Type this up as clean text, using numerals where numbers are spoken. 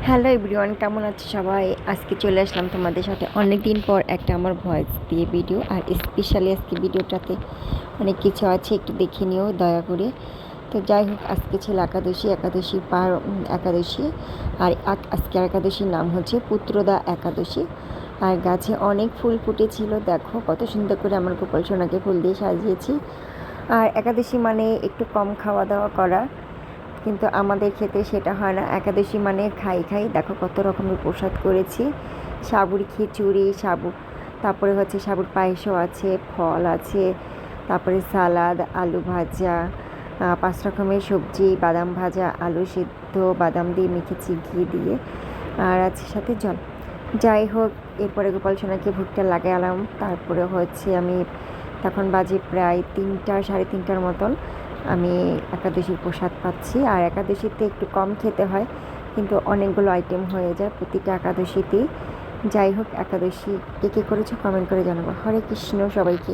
Hello everyone, কেমন আছো সবাই? আজকে চলে আসলাম তোমাদের সাথে অনেক দিন পর একটা আমার ভয়েস দিয়ে ভিডিও। আর স্পেশালি আজকে ভিডিওটাতে অনেক কিছু আছে, একটু দেখে নিও দয়া করে। তো যাই হোক, আজকে ছিল একাদশী পার একাদশী। আর আজকের একাদশীর নাম হচ্ছে পুত্রদা একাদশী। আর গাছে অনেক ফুল ফুটেছিল, দেখো কত সুন্দর করে আমার গোপাল সোনাকে ফুল দিয়ে সাজিয়েছি। আর একাদশী মানে একটু কম খাওয়া দাওয়া করা, কিন্তু আমাদের ক্ষেত্রে সেটা হয় না। একাদশী মানে খাই খাই, দেখো কত রকমের প্রসাদ করেছি। সাবুর খিচুড়ি, তারপরে হচ্ছে সাবুর পায়েসও আছে, ফল আছে, তারপরে সালাদ, আলু ভাজা, 5 রকমের সবজি, বাদাম ভাজা, আলু সিদ্ধ, বাদাম দিয়ে মেখেছি ঘি দিয়ে, আর আছে সাথে জল। যাই হোক, এরপরে গোপাল সোনাকে ভোগটা লাগালাম। তারপরে হচ্ছে আমি তখন বাজে প্রায় 3টা, সাড়ে 3টার মতন আমি একাদশীর প্রসাদ পাচ্ছি। আর একাদশীতে একটু কম খেতে হয়, কিন্তু অনেকগুলো আইটেম হয়ে যায় প্রতিটা একাদশীতেই। যাই হোক, একাদশী কে কে করেছো কমেন্ট করে জানাবো। হরে কৃষ্ণ সবাইকে।